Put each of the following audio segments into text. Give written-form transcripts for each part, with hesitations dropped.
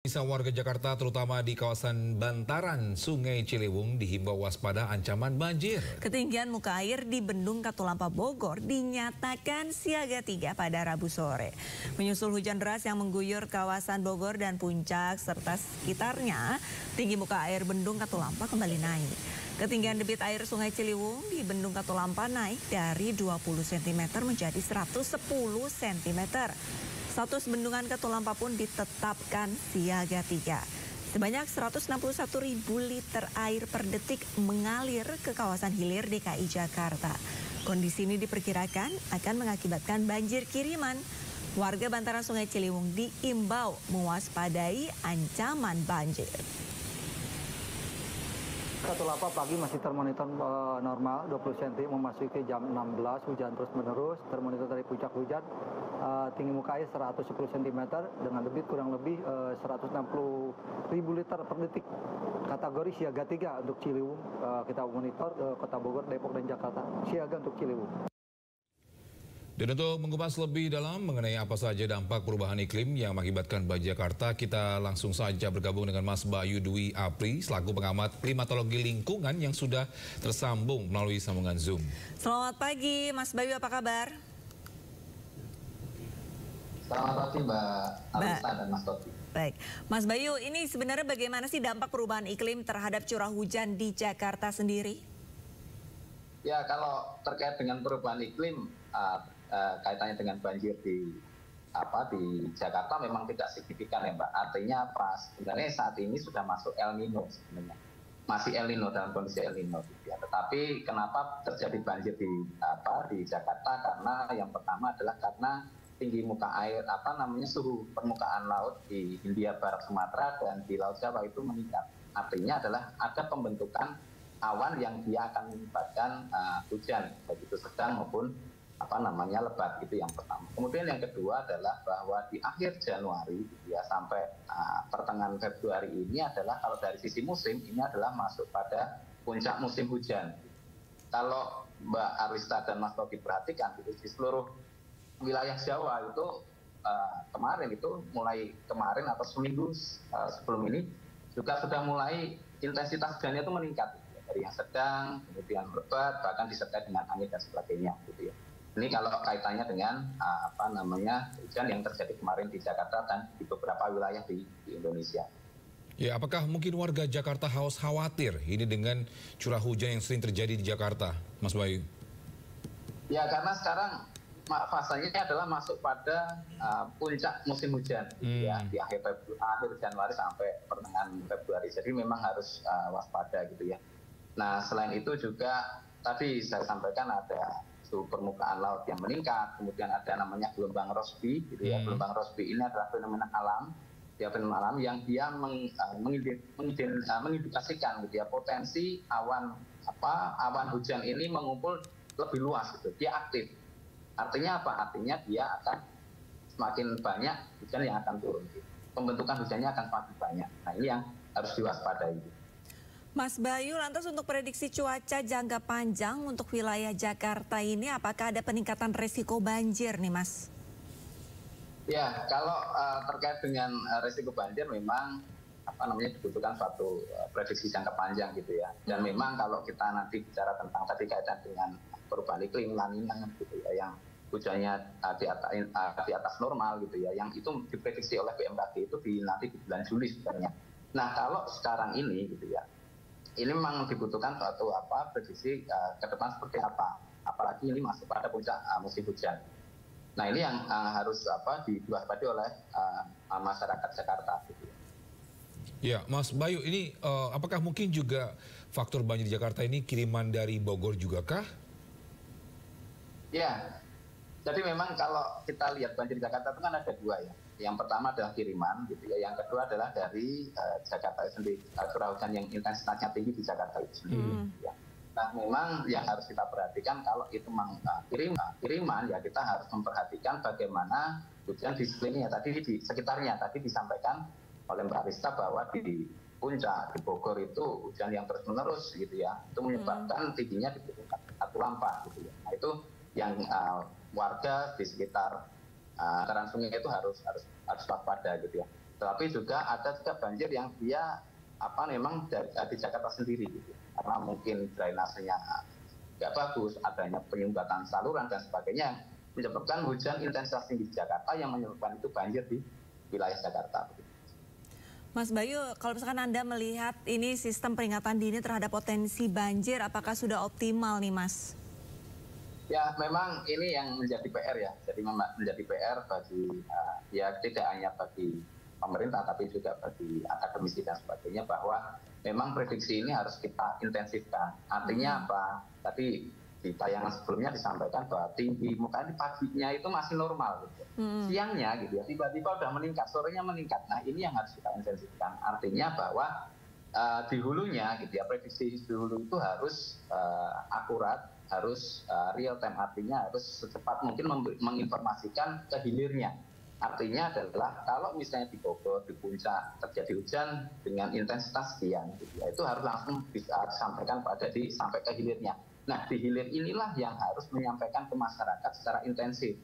Bisa warga Jakarta terutama di kawasan bantaran Sungai Ciliwung dihimbau waspada ancaman banjir. Ketinggian muka air di Bendung Katulampa Bogor dinyatakan siaga 3 pada Rabu sore. Menyusul hujan deras yang mengguyur kawasan Bogor dan Puncak serta sekitarnya, tinggi muka air Bendung Katulampa kembali naik. Ketinggian debit air Sungai Ciliwung di Bendung Katulampa naik dari 20 cm menjadi 110 cm. Status bendungan Katulampa pun ditetapkan siaga 3. Sebanyak 161.000 liter air per detik mengalir ke kawasan hilir DKI Jakarta. Kondisi ini diperkirakan akan mengakibatkan banjir kiriman. Warga bantaran Sungai Ciliwung diimbau mewaspadai ancaman banjir. Katulampa pagi masih termonitor normal 20 cm, memasuki jam 16 hujan terus menerus, termonitor dari puncak hujan tinggi muka air 110 cm dengan debit kurang lebih 160.000 liter per detik. Kategori siaga 3 untuk Ciliwung, kita monitor Kota Bogor, Depok dan Jakarta siaga untuk Ciliwung. Dan untuk mengupas lebih dalam mengenai apa saja dampak perubahan iklim yang mengakibatkan banjir Jakarta, kita langsung saja bergabung dengan Mas Bayu Dwi Apri selaku pengamat klimatologi lingkungan yang sudah tersambung melalui sambungan Zoom. Selamat pagi Mas Bayu, apa kabar? Selamat pagi Mbak Alisa dan Mas Topi. Baik, Mas Bayu, ini sebenarnya bagaimana sih dampak perubahan iklim terhadap curah hujan di Jakarta sendiri? Ya, kalau terkait dengan perubahan iklim, kaitannya dengan banjir di Jakarta memang tidak signifikan ya Mbak. Artinya apa? Sebenarnya saat ini sudah masuk El Nino sebenarnya. Masih El Nino, dalam kondisi El Nino. Ya. Tetapi kenapa terjadi banjir di Jakarta? Karena yang pertama adalah karena tinggi muka air, suhu permukaan laut di Hindia Barat Sumatera dan di Laut Jawa itu meningkat. Artinya adalah ada pembentukan awan yang dia akan menyebabkan hujan, baik itu sedang maupun lebat, itu yang pertama. Kemudian yang kedua adalah bahwa di akhir Januari ya sampai pertengahan Februari ini adalah kalau dari sisi musim ini adalah masuk pada puncak musim hujan. Kalau Mbak Arista dan Mas Togi perhatikan di seluruh wilayah Jawa itu kemarin atau seminggu sebelum ini juga sudah mulai intensitas hujannya itu meningkat, dari yang sedang, kemudian lebat, bahkan disertai dengan angin dan sebagainya, gitu ya. Ini kalau kaitannya dengan hujan yang terjadi kemarin di Jakarta dan di beberapa wilayah di Indonesia. Ya, apakah mungkin warga Jakarta harus khawatir ini dengan curah hujan yang sering terjadi di Jakarta, Mas Bayu? Ya, karena sekarang fasenya adalah masuk pada puncak musim hujan, ya, di akhir Januari sampai pertengahan Februari. Jadi memang harus waspada, gitu ya. Nah, selain itu juga tadi saya sampaikan ada suhu permukaan laut yang meningkat, kemudian ada namanya gelombang Rossby, gitu ya. Gelombang Rossby ini adalah fenomena alam yang dia mengindikasikan, gitu ya, potensi awan hujan ini mengumpul lebih luas, gitu. Dia aktif. Artinya apa? Artinya dia akan semakin banyak hujan yang akan turun. Pembentukan hujannya akan semakin banyak. Nah, ini yang harus diwaspadai. Mas Bayu, lantas untuk prediksi cuaca jangka panjang untuk wilayah Jakarta ini, apakah ada peningkatan risiko banjir nih, Mas? Ya, kalau terkait dengan risiko banjir memang dibutuhkan suatu prediksi jangka panjang, gitu ya. Dan memang kalau kita nanti bicara tentang tadi kaitan dengan perubahan iklim La Nina, gitu ya, yang hujannya di atas normal, gitu ya, yang itu diprediksi oleh BMKG itu nanti di bulan Juli sebenarnya. Nah, kalau sekarang ini, gitu ya, ini memang dibutuhkan suatu prediksi ke depan seperti apa, apalagi ini masuk pada puncak musim hujan. Nah, ini yang harus diwaspadai oleh masyarakat Jakarta, gitu ya. Ya, Mas Bayu, ini apakah mungkin juga faktor banjir di Jakarta ini kiriman dari Bogor juga kah? Ya, jadi memang kalau kita lihat banjir di Jakarta itu kan ada dua ya. Yang pertama adalah kiriman, gitu ya. Yang kedua adalah dari Jakarta sendiri, curah hujan yang intensitasnya tinggi di Jakarta itu sendiri. Ya. Nah, memang yang harus kita perhatikan kalau itu memang kiriman, ya kita harus memperhatikan bagaimana hujan di sekelilingnya, tadi di sekitarnya, tadi disampaikan oleh Mbak Arista bahwa di Puncak, di Bogor itu hujan yang terus-menerus, gitu ya. Itu menyebabkan tingginya di Katulampa, gitu ya. Nah, itu yang warga di sekitar bantaran sungai itu harus waspada, gitu ya. Tapi juga ada juga banjir yang dia memang di Jakarta sendiri gitu. Karena mungkin drainasenya nggak bagus, adanya penyumbatan saluran dan sebagainya, menyebabkan hujan intensitas tinggi di Jakarta yang menyebabkan itu banjir di wilayah Jakarta. Mas Bayu, kalau misalkan Anda melihat ini sistem peringatan dini terhadap potensi banjir, apakah sudah optimal nih Mas? Ya, memang ini yang menjadi PR ya. Jadi menjadi PR bagi ya tidak hanya bagi pemerintah tapi juga bagi akademisi dan sebagainya, bahwa memang prediksi ini harus kita intensifkan. Artinya apa? Tadi di tayangan sebelumnya disampaikan bahwa tinggi muka di paginya itu masih normal gitu. Siangnya gitu ya, tiba-tiba udah meningkat, sorenya meningkat. Nah, ini yang harus kita intensifkan. Artinya bahwa di hulunya gitu ya, prediksi di hulu itu harus akurat, harus real time, artinya harus secepat mungkin menginformasikan ke hilirnya. Artinya adalah kalau misalnya di Bogor, di puncak terjadi hujan dengan intensitas sekian, gitu ya, itu harus langsung bisa disampaikan sampai ke hilirnya. Nah, di hilir inilah yang harus menyampaikan ke masyarakat secara intensif.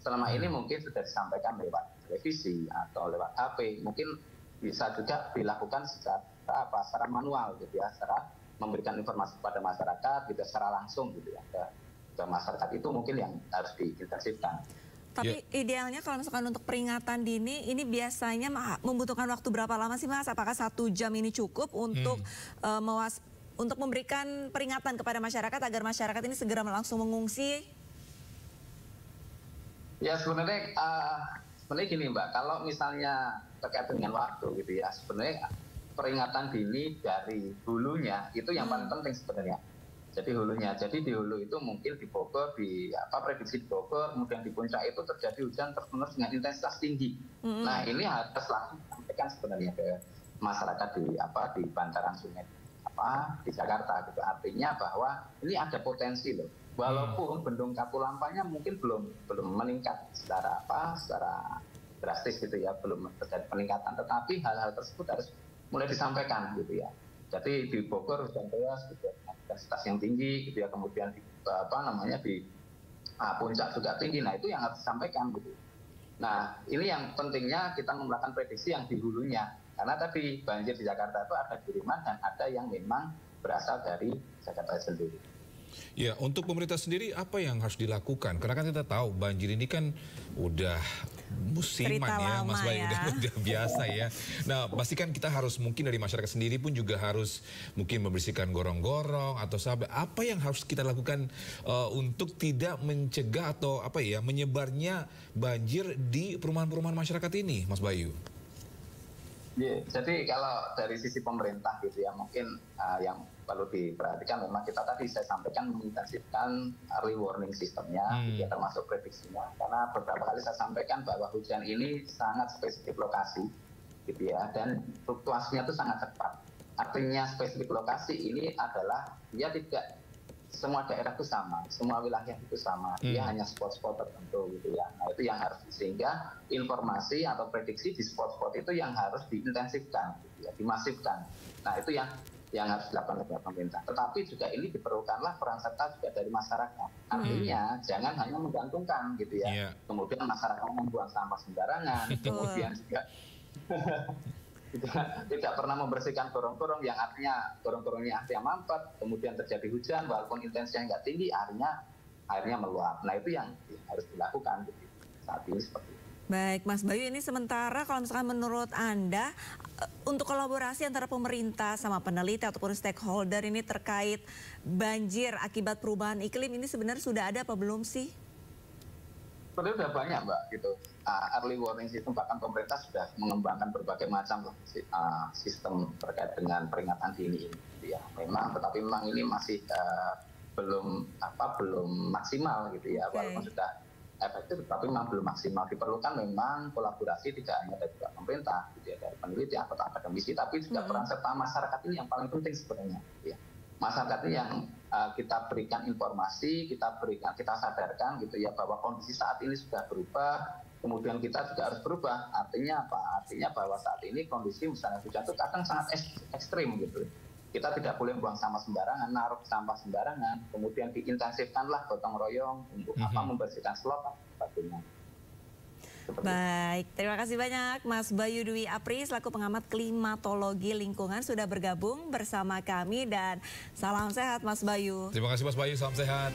Selama ini mungkin sudah disampaikan lewat televisi atau lewat HP, mungkin bisa juga dilakukan secara manual gitu ya, secara memberikan informasi kepada masyarakat gitu, secara langsung gitu ya ke masyarakat. Itu mungkin yang harus diintensifkan. Tapi idealnya kalau misalkan untuk peringatan dini ini biasanya membutuhkan waktu berapa lama sih Mas? Apakah 1 jam ini cukup untuk untuk memberikan peringatan kepada masyarakat agar masyarakat ini segera langsung mengungsi? Ya sebenarnya gini Mbak, kalau misalnya terkait dengan waktu gitu ya, sebenarnya peringatan dini dari hulunya itu yang paling penting sebenarnya. Jadi hulunya, jadi di hulu itu mungkin di Bogor, prediksi di Bogor, kemudian di puncak itu terjadi hujan terus-menerus dengan intensitas tinggi. Nah ini harus langsung disampaikan sebenarnya ke masyarakat di bantaran sungai di Jakarta gitu. Artinya bahwa ini ada potensi loh. Walaupun bendung Katulampanya mungkin belum meningkat secara drastis gitu ya, belum terjadi peningkatan, tetapi hal-hal tersebut harus mulai disampaikan gitu ya. Jadi di Bogor hujan deras gitu, intensitas yang tinggi gitu ya, kemudian di puncak juga tinggi. Nah itu yang harus disampaikan gitu. Nah ini yang pentingnya kita melakukan prediksi yang di hulunya, karena tadi banjir di Jakarta itu ada kiriman dan ada yang memang berasal dari Jakarta sendiri. Ya, untuk pemerintah sendiri apa yang harus dilakukan? Karena kan kita tahu banjir ini kan udah musiman Cerita ya, Mas Bayu, ya. udah biasa ya. Nah, pastikan kita harus mungkin dari masyarakat sendiri pun juga harus mungkin membersihkan gorong-gorong atau apa yang harus kita lakukan untuk tidak mencegah atau menyebarnya banjir di perumahan-perumahan masyarakat ini, Mas Bayu? Yeah, jadi kalau dari sisi pemerintah gitu ya, mungkin yang perlu diperhatikan memang kita tadi saya sampaikan mengintensifkan early warning sistemnya, ya, termasuk prediksinya. Karena beberapa kali saya sampaikan bahwa hujan ini sangat spesifik lokasi, gitu ya, dan fluktuasinya itu sangat cepat. Artinya spesifik lokasi ini adalah dia tidak semua daerah itu sama, semua wilayah itu sama, dia hanya spot-spot tertentu gitu ya. Nah itu yang harus, sehingga informasi atau prediksi di spot-spot itu yang harus diintensifkan, gitu ya, dimasifkan. Nah itu yang harus dilakukan oleh pemerintah. Tetapi juga ini diperlukanlah peran serta juga dari masyarakat. Artinya jangan hanya menggantungkan gitu ya. Kemudian masyarakat membuang sampah sembarangan, kemudian juga tidak pernah membersihkan gorong-gorong, yang artinya gorong-gorongnya artinya mampet, kemudian terjadi hujan walaupun intensitasnya nggak tinggi, airnya meluap. Nah itu yang harus dilakukan gitu, saat ini seperti itu. Baik Mas Bayu, ini sementara kalau misalkan menurut Anda untuk kolaborasi antara pemerintah sama peneliti ataupun stakeholder ini terkait banjir akibat perubahan iklim ini sebenarnya sudah ada apa belum sih? Sebenarnya sudah banyak Mbak gitu. Early warning system, bahkan pemerintah sudah mengembangkan berbagai macam sistem terkait dengan peringatan dini ini gitu ya. Tetapi memang ini masih belum maksimal gitu ya. Walaupun sudah efektif, tapi memang belum maksimal. Diperlukan memang kolaborasi tidak hanya dari pemerintah, gitu ya, dari peneliti atau akademisi, tapi juga peran serta masyarakat ini yang paling penting sebenarnya. Gitu ya. Masyarakat ini yang kita berikan informasi, kita sadarkan gitu ya, bahwa kondisi saat ini sudah berubah, kemudian kita juga harus berubah. Artinya apa? Artinya bahwa saat ini kondisi misalnya hujan itu kadang sangat ekstrim gitu. Kita tidak boleh buang sampah sembarangan, naruh sampah sembarangan, kemudian diintensifkanlah gotong royong untuk membersihkan slot dan sebagainya. Baik, terima kasih banyak Mas Bayu Dwi Apri selaku pengamat klimatologi lingkungan sudah bergabung bersama kami dan salam sehat Mas Bayu. Terima kasih Mas Bayu, salam sehat.